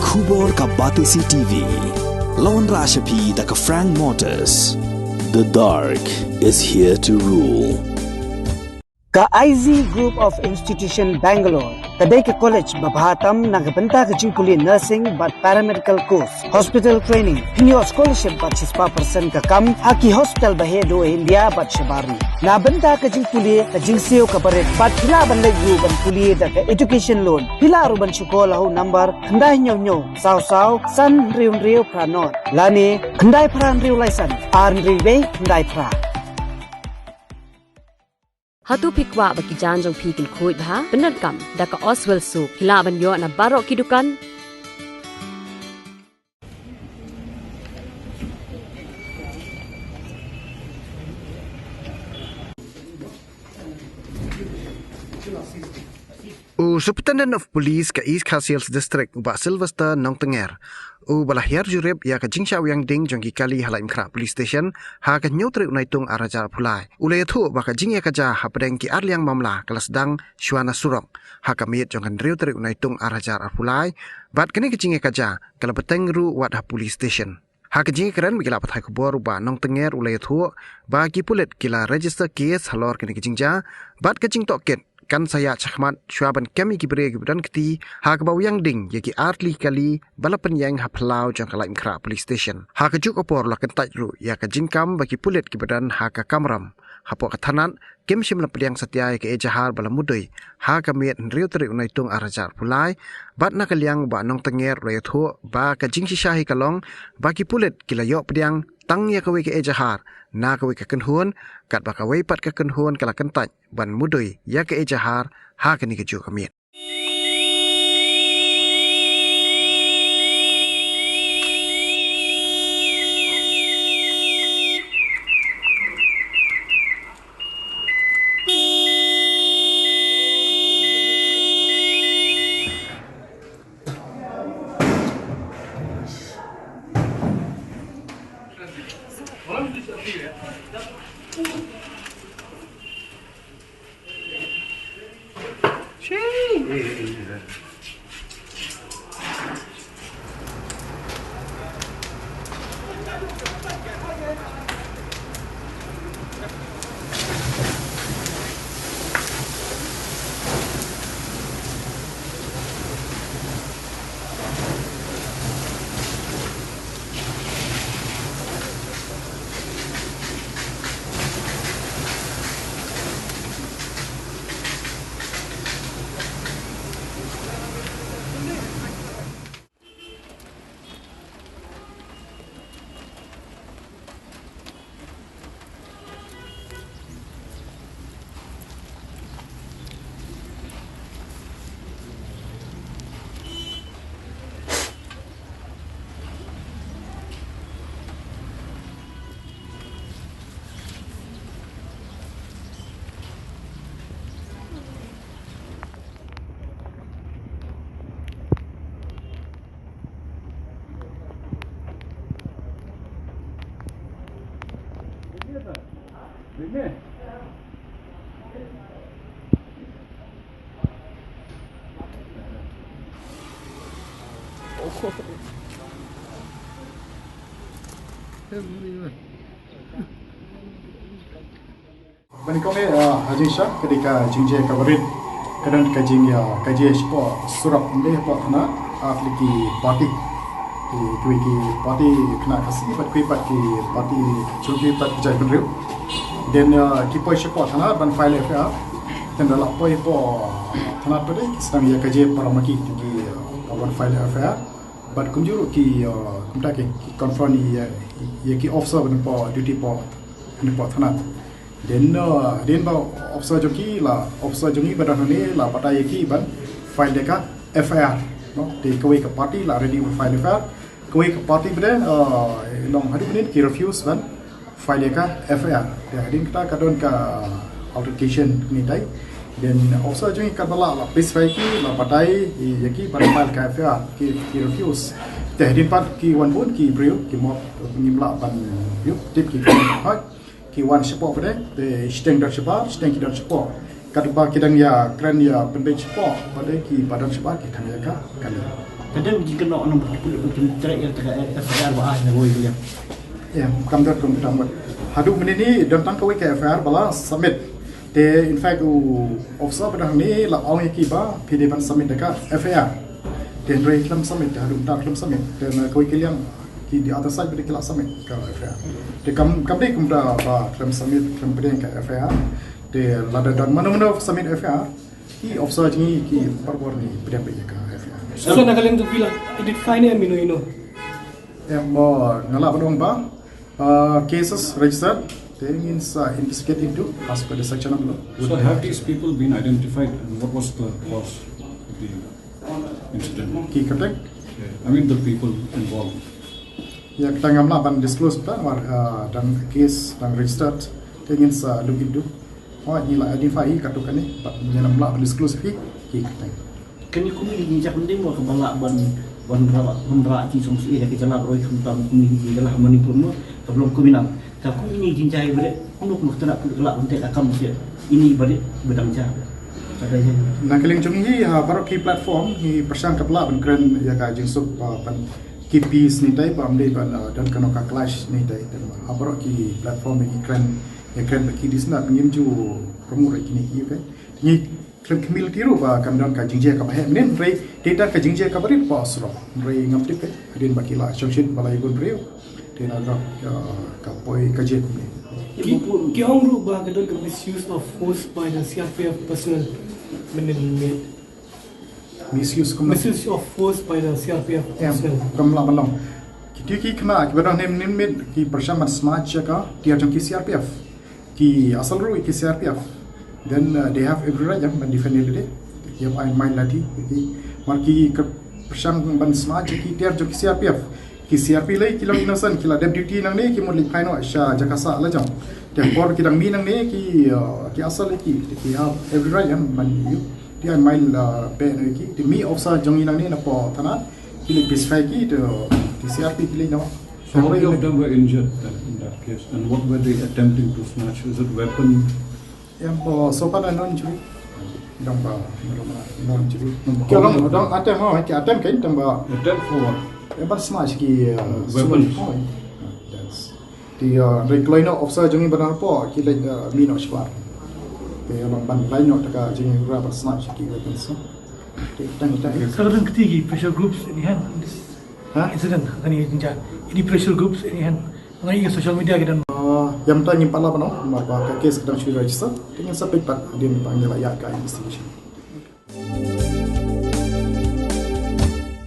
Kubor ka Batisi TV. Lawan Rashapi da ka Frank Motors. The dark is here to rule. Ka IZ Group of Institution Bangalore. Kadai ke college babhatam nagbanta ke jingkuli nursing but paramedical course, hospital training, hinyo scholarship but 6% ka kam, haki hospital bahedo India but shabari. Nabanta ke jingkuli ka jingsio ka paret but hila ban legu ban kuli da ka education loan. Hila ruban syukola hu number khandai nyo saw san riu pranot. Lani khandai pran riu license, arn riu khandai pra. Hatu pikwa bagi janjong pikin kuit bah benar kam daka Oswell soup hilaban yo na barok kidukan. Superintendent of Police ka East Khasiels District ba Sylvester Nong Tenger balahyar jurib ya ka Jingjia yang ding jongki kali halaim kra police station ha ka nyotri unaitung arajar pulai ulay thu ba ka Ïakajia ha pedeng ki arliang mamla kelas dang Shwana Surok ha ka miet jongkan riu tri unaitung arajar pulai bat kini ka Ïakajia kala beteng ru wat ha police station ha ka Ïakajia mikila pathai kubor ba Nong Tenger ulay thu ba ki pulit kila register case halor kini ka Jingjia bat ka Jingtok kan saya cakmat syuaban kami kibre dan keti ha ka yang ding yaki artli kali balapan yang ha plau jang kala imkra police station ha ka juk opor la kentaj ru ya ka jingkam bagi pulit kibadan ha ka kamram ha po ka thanan kem sim la pediang setia ke ejahar bala mudoi ha ka miet riu tri unaitung arajar pulai bat na kaliang ba Nong Tenger re thu ba ka Jinggjia kalong bagi pulit kila yo pediang tang ya kawe ke ejahar na kawe ka kenhuan kat ba kawe pat ka kenhuan kala kentaj ban mudoi ya ke ejahar ha ka ni ke ju kamiet Bani kami Ïakajia ketika Jingjia kabarit kadang ka Jingïashoh Surok ni apa na afliki party di kuiki party kena kasih bat kui pat ki party chuki pat jai benriu dan ki poi siapa thana ban file FIR dan dalam poi po thana pada sedang Ïakajia paramaki ki ban file FIR bat kunjuru ki kumta ki confront ya ki officer ban po duty po ni po thana den ba officer joki la officer jongi badan ni la patai ki ban file deka FIR no di kawai ke party la ready file FIR kawai ke party benda long hari ni ki refuse ban file deka FIR ya hadin kita kadon ka altercation ni dai den officer jongi ka bala la please file ki la patai yaki ban file ka FIR ki refuse ya hadin pat ki wan pun ki brio ki mo nimla ban yuk tip ki hat ki wan support pada the steng dot support steng ki dot support kadba kidang ya kran ya pendek sport pada ki badan sebab kita ya kali kadang jika nak nombor kulit cerai yang terkait FIR bahas yang boleh dia ya kamdar kum hadu menini dan tang kawai ke FIR bala submit te in fact officer pada ni la awang ki ba PD ban submit dekat FIR dan rei klam submit hadu tak klam submit dan kawai kiliang ki di atas side bila submit ke FIR te kam dei kum da ba klam submit klam berdeng ke FIR te lada dan mana-mana submit FIR ki officer ni ki perbor ni berdeng ke FIR so nak kalian tu bilang edit fine mino mo ngala badong ba cases registered they means investigate into as per the section of law. So have these people been identified and what was the cause of the incident? Ki katek I mean the people involved. Ya kita ngamla ban disclose ta war dan case dan registered they means look into ni la identify katukan ni but ngamla ban disclose ki katek kan ni kumi ni jak penting buat kebalak ban berat ci song si dah kita nak roi tentang kumi ni dalam manipur mo sebelum kumi nang tak kumi ni jinjai bere untuk nak kelak untuk akan mesti ini balik bedang jah ada je nak keling chung hi baru ki platform hi persang kapla ban kren ya ka jingsuk ban ki piece ni dai bam dei ban dan kano ka clash ni dai baru ki platform ni kren ya kren ki disna ngim ju promo rai ni ki okay ni kren community ru ba kam dan ka jingjia ka he nen rei data ka jingjia ka bari pa Surok rei ngam tip adin bakila shongshit balai gun reu den aga ka poi ka je ki ong ru ba kadang misuse of force by the CRPF personnel menilai misuse of force by the CRPF personnel kam la balam ki kena ki badang nem mit ki persyamat smart ka dia jong ki CRPF ki asal ru ki CRPF then they have every right yang defend it dia main lagi ki marki ke persang ban smart ki dia jong ki CRPF ki CRP lai ki long innocent ki la deputy nang ni ki mo lipai no sha jakasa la jong dia por ki dang mi nang ni ki asal ki have every right yang man you dia main la pe no ki mi officer jong nang ni na po thana ki li specify ki to ki CRP ki lai no So how many of them were injured then in that case and what were they attempting to snatch? Is it weapon? Yang so far non injury dong ba non injury kalau dong attempt ho ki attempt kan dong ba Attempt for what? But smash ki Weapons. That's the recliner officer jong ban po ki like mi no shwar ke long ban lain no taka jing ra ba smash ki weapons tang sekarang ketiga pressure groups ini kan incident kan ini pressure groups ini kan mengenai social media kita yang tanya pala pano marba ka case kadang shuri register dengan sampai pat dia panggil ayat ka investigation